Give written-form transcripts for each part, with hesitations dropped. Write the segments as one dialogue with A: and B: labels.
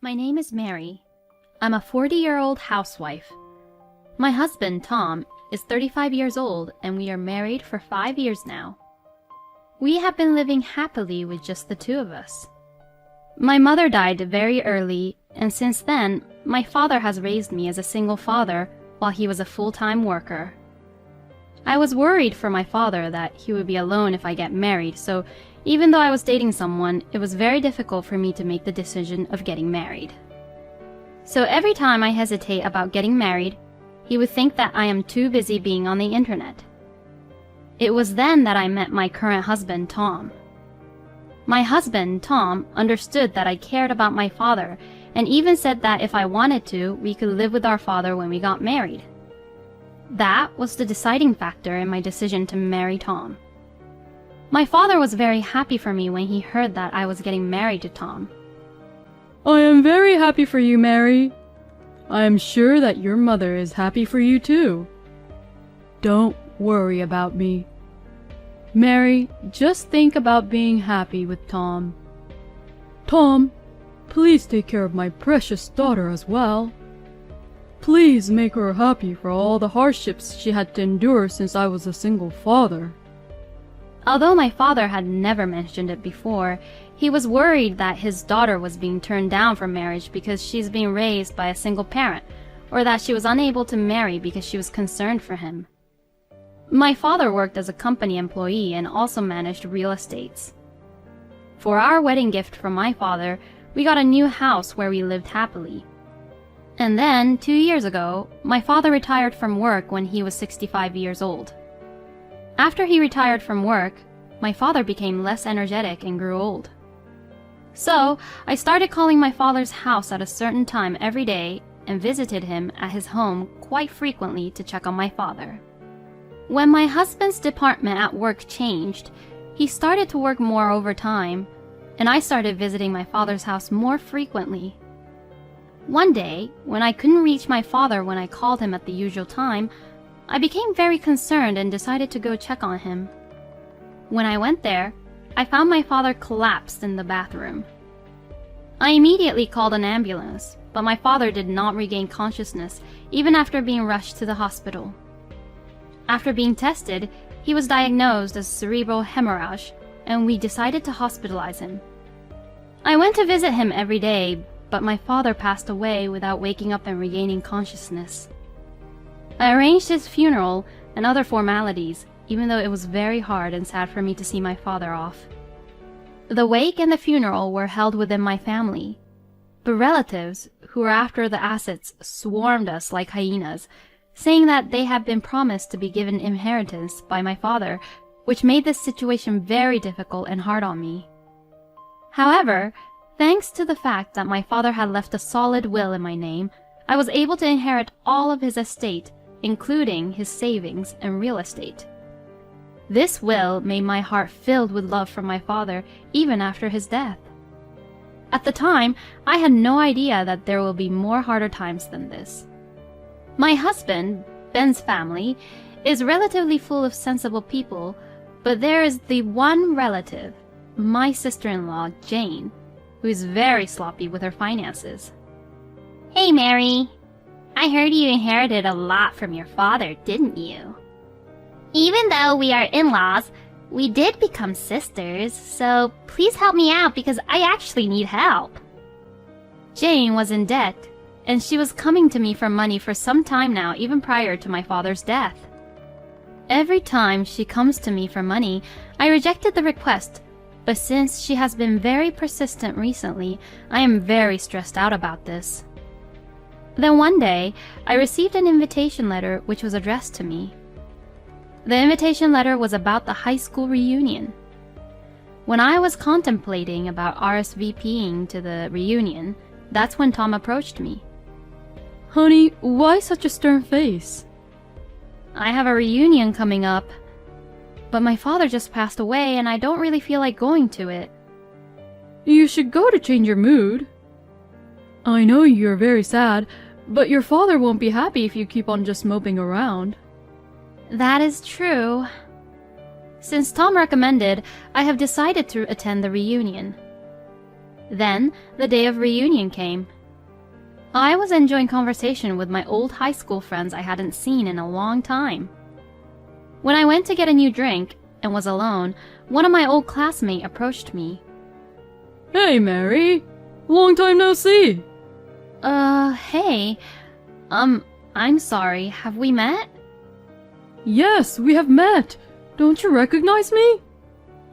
A: My name is Mary. I'm a 40-year-old housewife. My husband, Tom, is 35 years old and we are married for 5 years now. We have been living happily with just the two of us. My mother died very early, and since then, my father has raised me as a single father while he was a full-time worker. I was worried for my father that he would be alone if I get married, so even though I was dating someone, it was very difficult for me to make the decision of getting married. So every time I hesitate about getting married, he would think that I am too busy being on the internet. It was then that I met my current husband, Tom. My husband, Tom, understood that I cared about my father and even said that if I wanted to, we could live with our father when we got married. That was the deciding factor in my decision to marry Tom. My father was very happy for me when he heard that I was getting married to Tom.
B: I am very happy for you, Mary. I am sure that your mother is happy for you too. Don't worry about me. Mary, just think about being happy with Tom. Tom, please take care of my precious daughter as well. Please make her happy for all the hardships she had to endure since I was a single father.
A: Although my father had never mentioned it before, he was worried that his daughter was being turned down for marriage because she's being raised by a single parent, or that she was unable to marry because she was concerned for him. My father worked as a company employee and also managed real estates. For our wedding gift from my father, we got a new house where we lived happily. And then, 2 years ago, my father retired from work when he was 65 years old. After he retired from work, my father became less energetic and grew old. So, I started calling my father's house at a certain time every day and visited him at his home quite frequently to check on my father. When my husband's department at work changed, he started to work more overtime, and I started visiting my father's house more frequently. One day, when I couldn't reach my father when I called him at the usual time, I became very concerned and decided to go check on him. When I went there, I found my father collapsed in the bathroom. I immediately called an ambulance, but my father did not regain consciousness even after being rushed to the hospital. After being tested, he was diagnosed as cerebral hemorrhage, and we decided to hospitalize him. I went to visit him every day, but my father passed away without waking up and regaining consciousness. I arranged his funeral and other formalities, even though it was very hard and sad for me to see my father off. The wake and the funeral were held within my family, but relatives, who were after the assets, swarmed us like hyenas, saying that they had been promised to be given inheritance by my father, which made this situation very difficult and hard on me. However, thanks to the fact that my father had left a solid will in my name, I was able to inherit all of his estate, including his savings and real estate. This will made my heart filled with love for my father even after his death. At the time, I had no idea that there will be more harder times than this. My husband, Ben's family, is relatively full of sensible people, but there is the one relative, my sister-in-law, Jane, who is very sloppy with her finances.
C: Hey, Mary. I heard you inherited a lot from your father, didn't you? Even though we are in-laws, we did become sisters, so please help me out because I actually need help.
A: Jane was in debt, and she was coming to me for money for some time now, even prior to my father's death. Every time she comes to me for money, I rejected the request, but since she has been very persistent recently, I am very stressed out about this. Then one day, I received an invitation letter which was addressed to me. The invitation letter was about the high school reunion. When I was contemplating about RSVPing to the reunion, that's when Tom approached me.
B: Honey, why such a stern face?
A: I have a reunion coming up, but my father just passed away and I don't really feel like going to it.
B: You should go to change your mood. I know you're very sad, but your father won't be happy if you keep on just moping around.
A: That is true. Since Tom recommended, I have decided to attend the reunion. Then the day of reunion came. I was enjoying conversation with my old high school friends I hadn't seen in a long time. When I went to get a new drink and was alone, one of my old classmates approached me.
B: Hey, Mary. Long time no see.
A: Hey. I'm sorry, have we met?
B: Yes, we have met. Don't you recognize me?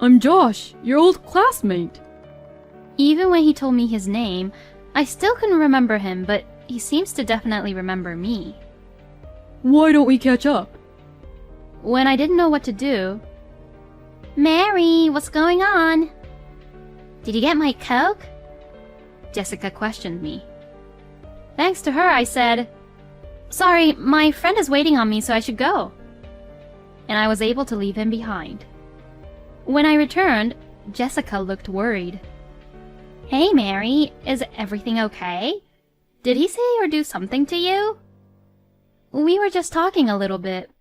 B: I'm Josh, your old classmate.
A: Even when he told me his name, I still couldn't remember him, but he seems to definitely remember me.
B: Why don't we catch up?
A: When I didn't know what to do,
C: Mary, what's going on?
A: "Did you get my Coke?" Jessica questioned me. Thanks to her, I said, "Sorry, my friend is waiting on me, so I should go." And I was able to leave him behind. When I returned, Jessica looked worried.
C: Hey, Mary, is everything okay?
A: Did he say or do something to you? We were just talking a little bit.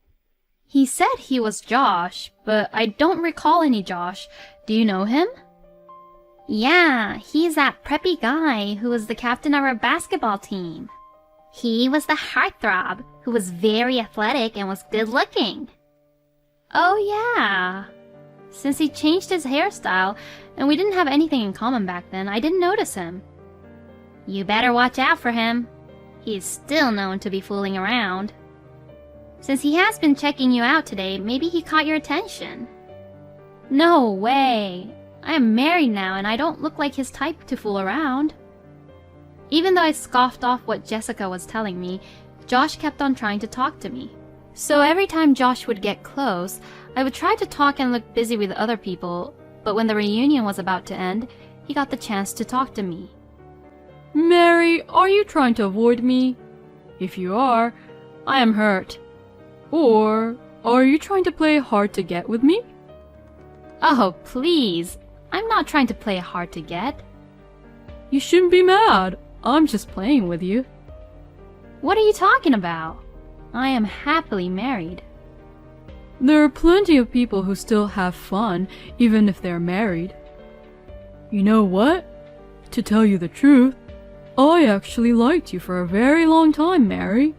A: He said he was Josh, but I don't recall any Josh. Do you know him?
C: Yeah, he's that preppy guy who was the captain of our basketball team. He was the heartthrob who was very athletic and was good looking.
A: Oh yeah. Since he changed his hairstyle and we didn't have anything in common back then, I didn't notice him.
C: You better watch out for him. He's still known to be fooling around. Since he has been checking you out today, maybe he caught your attention.
A: No way. I am married now and I don't look like his type to fool around. Even though I scoffed off what Jessica was telling me, Josh kept on trying to talk to me. So every time Josh would get close, I would try to talk and look busy with other people, but when the reunion was about to end, he got the chance to talk to me.
B: Mary, are you trying to avoid me? If you are, I am hurt. Or are you trying to play hard to get with me?
A: Oh, please. I'm not trying to play hard to get.
B: You shouldn't be mad. I'm just playing with you.
A: What are you talking about? I am happily married.
B: There are plenty of people who still have fun, even if they're married. You know what? To tell you the truth, I actually liked you for a very long time, Mary.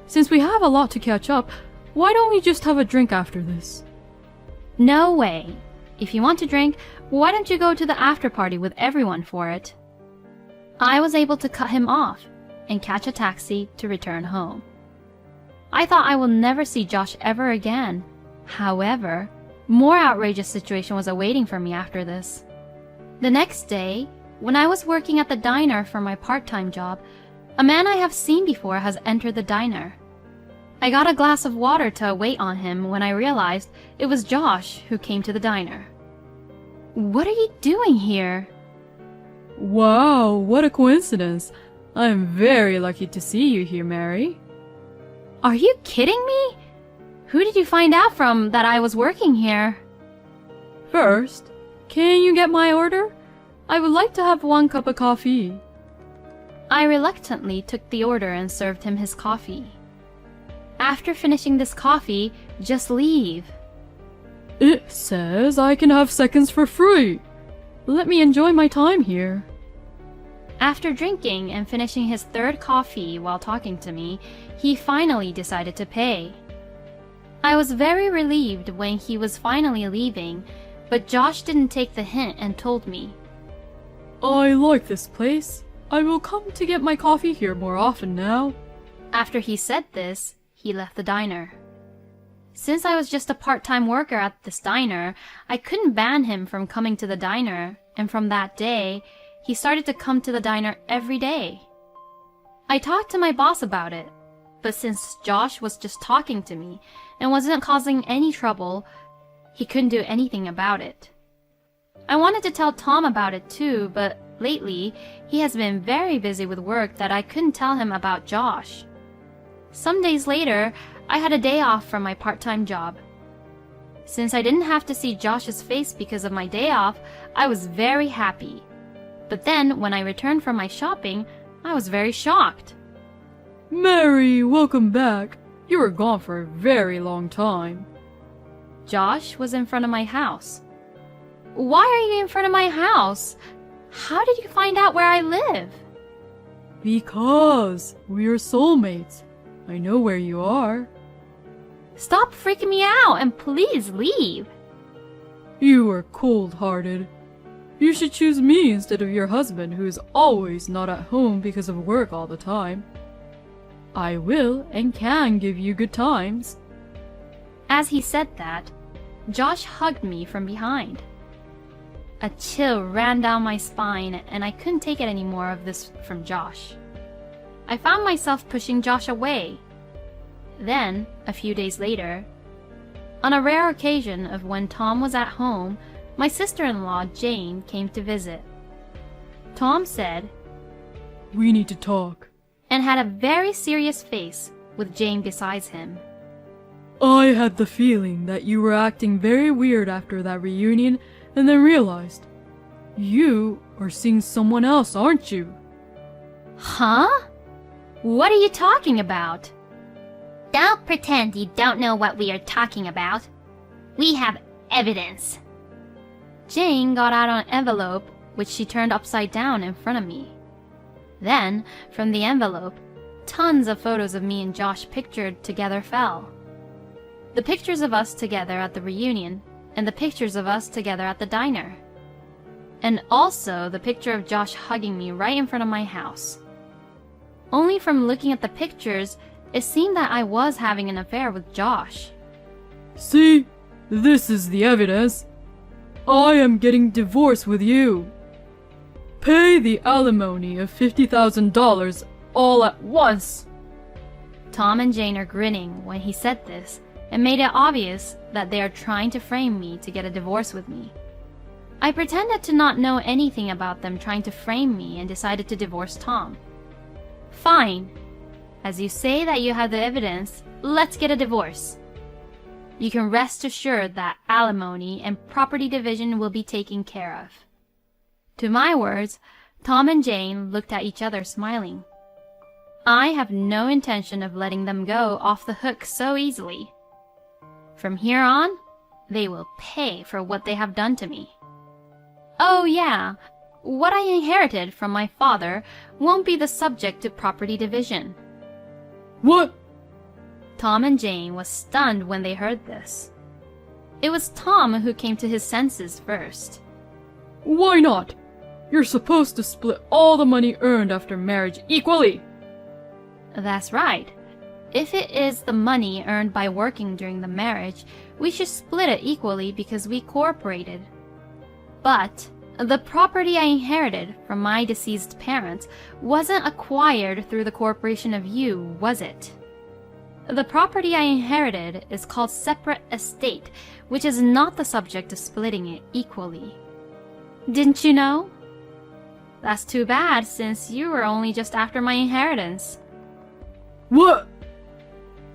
B: Since we have a lot to catch up, why don't we just have a drink after this?
A: No way. If you want to drink, why don't you go to the after party with everyone for it? I was able to cut him off and catch a taxi to return home. I thought I will never see Josh ever again. However, more outrageous situation was awaiting for me after this. The next day, when I was working at the diner for my part-time job, a man I have seen before has entered the diner. I got a glass of water to wait on him when I realized it was Josh who came to the diner. What are you doing here?
B: Wow, what a coincidence. I'm very lucky to see you here, Mary.
A: Are you kidding me? Who did you find out from that I was working here?
B: First, can you get my order? I would like to have 1 cup of coffee.
A: I reluctantly took the order and served him his coffee. After finishing this coffee, just leave.
B: It says I can have seconds for free. Let me enjoy my time here.
A: After drinking and finishing his 3rd coffee while talking to me, he finally decided to pay. I was very relieved when he was finally leaving, but Josh didn't take the hint and told me,
B: I like this place. I will come to get my coffee here more often now.
A: After he said this, he left the diner. Since I was just a part-time worker at this diner, I couldn't ban him from coming to the diner, and from that day, he started to come to the diner every day. I talked to my boss about it, but since Josh was just talking to me and wasn't causing any trouble, he couldn't do anything about it. I wanted to tell Tom about it too, but lately, he has been very busy with work that I couldn't tell him about Josh. Some days later, I had a day off from my part-time job. Since I didn't have to see Josh's face because of my day off, I was very happy. But then, when I returned from my shopping, I was very shocked.
B: Mary, welcome back. You were gone for a very long time.
A: Josh was in front of my house. Why are you in front of my house? How did you find out where I live?
B: Because we're soulmates. I know where you are.
A: Stop freaking me out and please leave.
B: You are cold-hearted. You should choose me instead of your husband, who is always not at home because of work all the time. I will and can give you good times.
A: As he said that, Josh hugged me from behind. A chill ran down my spine and I couldn't take it anymore of this from Josh. I found myself pushing Josh away. Then, a few days later, on a rare occasion of when Tom was at home, my sister-in-law Jane came to visit. Tom said,
B: "We need to talk."
A: and had a very serious face with Jane beside him.
B: I had the feeling that you were acting very weird after that reunion and then realized you are seeing someone else, aren't you?
A: Huh? What are you talking about?
C: Don't pretend you don't know what we are talking about. We have evidence.
A: Jane got out an envelope which she turned upside down in front of me. Then, from the envelope, tons of photos of me and Josh pictured together fell. The pictures of us together at the reunion, and the pictures of us together at the diner. And also the picture of Josh hugging me right in front of my house. Only from looking at the pictures, it seemed that I was having an affair with Josh.
B: See? This is the evidence. I am getting divorced with you. Pay the alimony of $50,000 all at once.
A: Tom and Jane are grinning when he said this and made it obvious that they are trying to frame me to get a divorce with me. I pretended to not know anything about them trying to frame me and decided to divorce Tom. Fine. As you say that you have the evidence, let's get a divorce. You can rest assured that alimony and property division will be taken care of. To my words, Tom and Jane looked at each other smiling. I have no intention of letting them go off the hook so easily. From here on, they will pay for what they have done to me. Oh yeah, what I inherited from my father won't be the subject to property division.
B: What?
A: Tom and Jane was stunned when they heard this. It was Tom who came to his senses first.
B: Why not? You're supposed to split all the money earned after marriage equally.
A: That's right. If it is the money earned by working during the marriage, we should split it equally because we cooperated. But the property I inherited from my deceased parents wasn't acquired through the cooperation of you, was it? The property I inherited is called separate estate, which is not the subject of splitting it equally. Didn't you know? That's too bad, since you were only just after my inheritance.
B: What?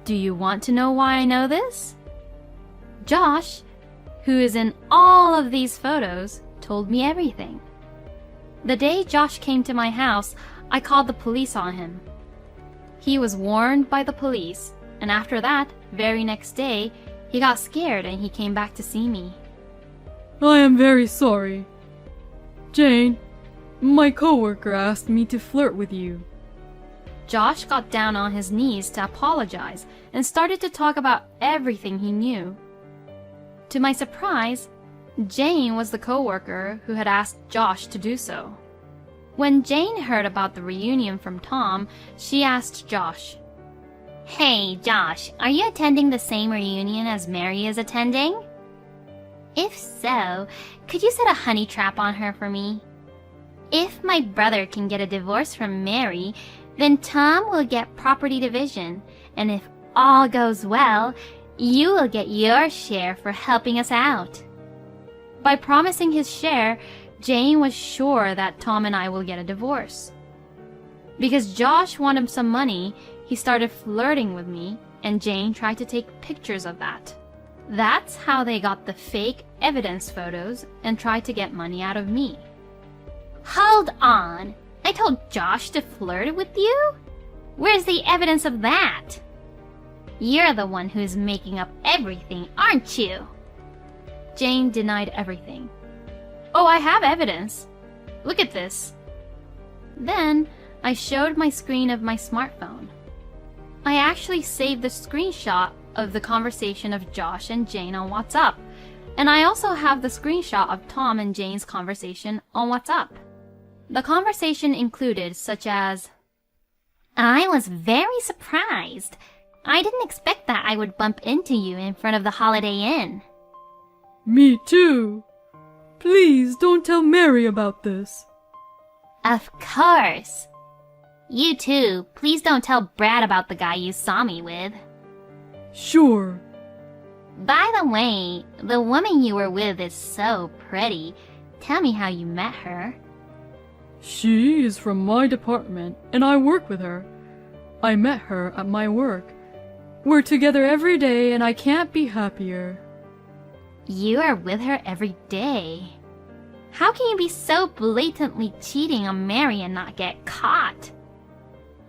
A: Do you want to know why I know this? Josh, who is in all of these photos, told me everything. The day Josh came to my house, I called the police on him. He was warned by the police, and after that, very next day, he got scared and he came back to see me.
B: I am very sorry. Jane, my coworker asked me to flirt with you.
A: Josh got down on his knees to apologize and started to talk about everything he knew. To my surprise, Jane was the coworker who had asked Josh to do so. When Jane heard about the reunion from Tom, she asked Josh,
C: Hey, Josh, are you attending the same reunion as Mary is attending? If so, could you set a honey trap on her for me? If my brother can get a divorce from Mary, then Tom will get property division, and if all goes well, you will get your share for helping us out.
A: By promising his share, Jane was sure that Tom and I will get a divorce. Because Josh wanted some money, he started flirting with me, and Jane tried to take pictures of that. That's how they got the fake evidence photos and tried to get money out of me.
C: Hold on! I told Josh to flirt with you? Where's the evidence of that? You're the one who's making up everything, aren't you?
A: Jane denied everything. Oh, I have evidence. Look at this." Then I showed my screen of my smartphone. I actually saved the screenshot of the conversation of Josh and Jane on WhatsApp, and I also have the screenshot of Tom and Jane's conversation on WhatsApp. The conversation included such as,
C: "I was very surprised. I didn't expect that I would bump into you in front of the Holiday Inn."
B: Me too. Please don't tell Mary about this.
C: "Of course. You too. Please don't tell Brad about the guy you saw me with."
B: Sure.
C: "By the way, the woman you were with is so pretty. Tell me how you met her."
B: She is from my department, and I work with her. I met her at my work. We're together every day, and I can't be happier.
C: "You are with her every day. How can you be so blatantly cheating on Mary and not get caught?"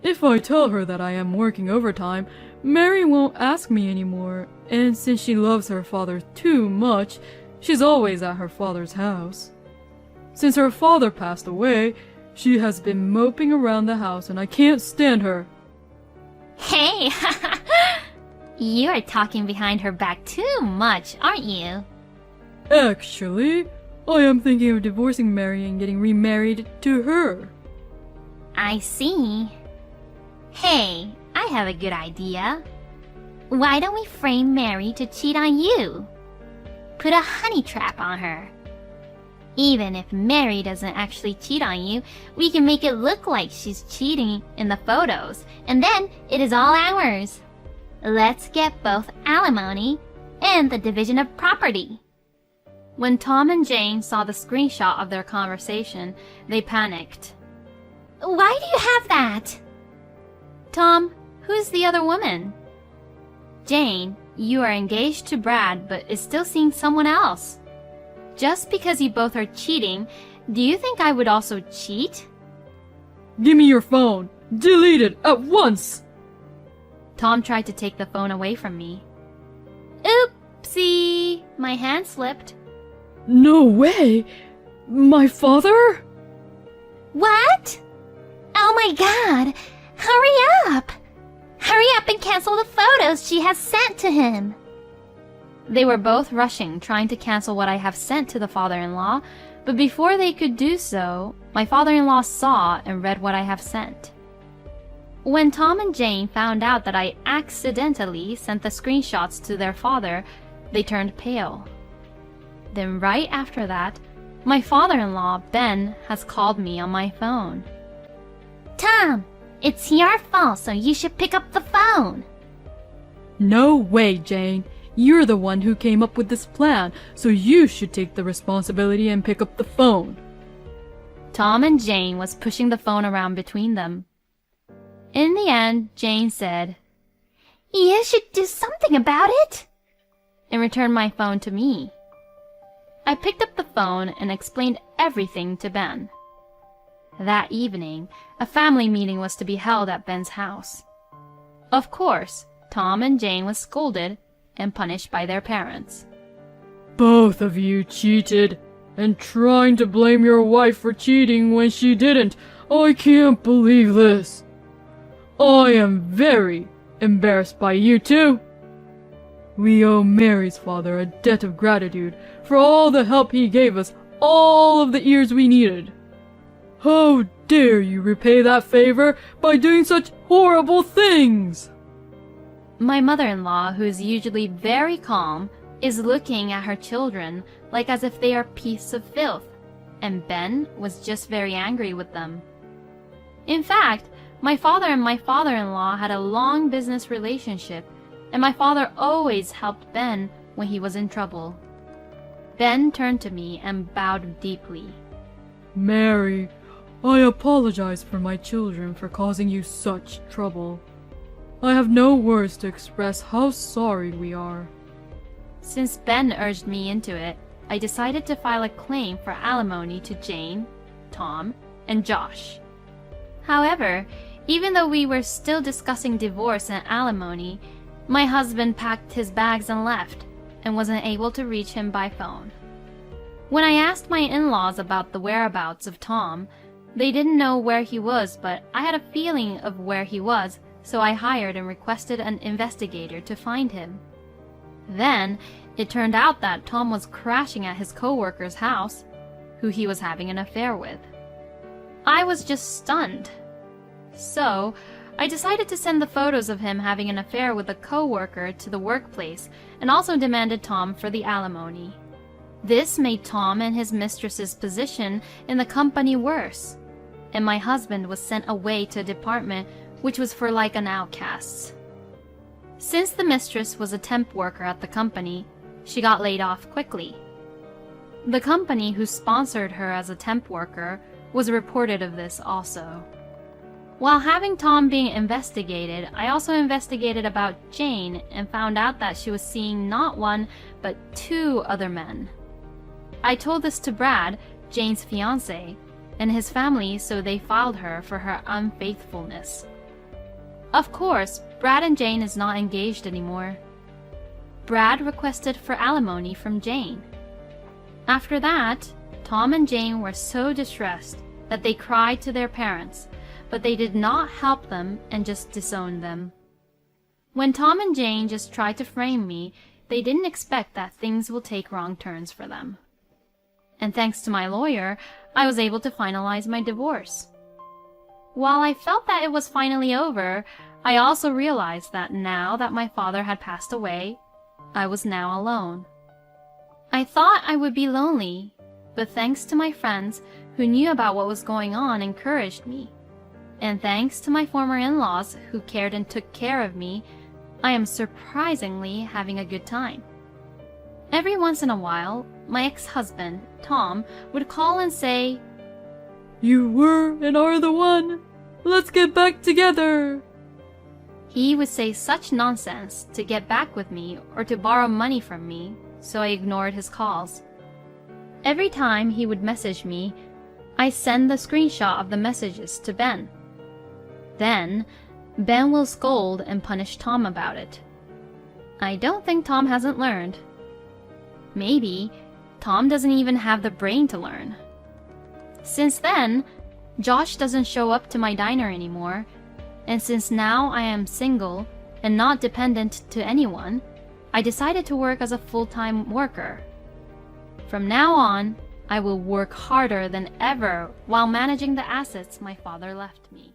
B: If I tell her that I am working overtime, Mary won't ask me anymore, and since she loves her father too much, she's always at her father's house. Since her father passed away, she has been moping around the house, and I can't stand her.
C: Hey, you are talking behind her back too much, aren't you?
B: Actually, I am thinking of divorcing Mary and getting remarried to her.
C: I see. Hey, I have a good idea. Why don't we frame Mary to cheat on you? Put a honey trap on her. Even if Mary doesn't actually cheat on you, we can make it look like she's cheating in the photos, and then it is all ours. Let's get both alimony and the division of property.
A: When Tom and Jane saw the screenshot of their conversation, they panicked.
C: Why do you have that?
A: Tom, who's the other woman? Jane, you are engaged to Brad but is still seeing someone else. Just because you both are cheating, do you think I would also cheat?
B: Give me your phone. Delete it at once.
A: Tom tried to take the phone away from me. Oopsie! My hand slipped.
B: No way! My father?
C: What? Oh my god! Hurry up! Hurry up and cancel the photos she has sent to him!
A: They were both rushing, trying to cancel what I have sent to the father-in-law, but before they could do so, my father-in-law saw and read what I have sent. When Tom and Jane found out that I accidentally sent the screenshots to their father, they turned pale. Then right after that, my father-in-law, Ben, has called me on my phone.
C: Tom, it's your fault, so you should pick up the phone.
B: No way, Jane. You're the one who came up with this plan, so you should take the responsibility and pick up the phone.
A: Tom and Jane was pushing the phone around between them. In the end, Jane said,
C: "You should do something about it,"
A: and returned my phone to me. I picked up the phone and explained everything to Ben. That evening, a family meeting was to be held at Ben's house. Of course, Tom and Jane was scolded and punished by their parents.
B: Both of you cheated, and trying to blame your wife for cheating when she didn't. I can't believe this. I am very embarrassed by you two. We owe Mary's father a debt of gratitude for all the help he gave us all of the years we needed. How dare you repay that favor by doing such horrible things?
A: My mother-in-law, who is usually very calm, is looking at her children like as if they are pieces of filth, and Ben was just very angry with them. In fact, my father and my father-in-law had a long business relationship, and my father always helped Ben when he was in trouble. Ben turned to me and bowed deeply.
B: Mary, I apologize for my children for causing you such trouble. I have no words to express how sorry we are.
A: Since Ben urged me into it, I decided to file a claim for alimony to Jane, Tom, and Josh. However, even though we were still discussing divorce and alimony, my husband packed his bags and left, and wasn't able to reach him by phone. When I asked my in-laws about the whereabouts of Tom, they didn't know where he was, but I had a feeling of where he was, so I hired and requested an investigator to find him. Then, it turned out that Tom was crashing at his co-worker's house, who he was having an affair with. I was just stunned. So, I decided to send the photos of him having an affair with a co-worker to the workplace and also demanded Tom for the alimony. This made Tom and his mistress's position in the company worse, and my husband was sent away to a department which was for like an outcasts. Since the mistress was a temp worker at the company, she got laid off quickly. The company who sponsored her as a temp worker was reported of this also. While having Tom being investigated, I also investigated about Jane and found out that she was seeing not one, but 2 other men. I told this to Brad, Jane's fiancé, and his family, so they filed her for her unfaithfulness. Of course, Brad and Jane is not engaged anymore. Brad requested for alimony from Jane. After that, Tom and Jane were so distressed that they cried to their parents, but they did not help them and just disowned them. When Tom and Jane just tried to frame me, they didn't expect that things will take wrong turns for them. And thanks to my lawyer, I was able to finalize my divorce. While I felt that it was finally over, I also realized that now that my father had passed away, I was now alone. I thought I would be lonely, but thanks to my friends who knew about what was going on encouraged me. And thanks to my former in-laws who cared and took care of me, I am surprisingly having a good time. Every once in a while, my ex-husband, Tom, would call and say,
B: "You were and are the one. Let's get back together."
A: He would say such nonsense to get back with me or to borrow money from me, so I ignored his calls. Every time he would message me, I send the screenshot of the messages to Ben. Then, Ben will scold and punish Tom about it. I don't think Tom hasn't learned. Maybe Tom doesn't even have the brain to learn. Since then, Josh doesn't show up to my diner anymore, and since now I am single and not dependent to anyone, I decided to work as a full-time worker. From now on, I will work harder than ever while managing the assets my father left me.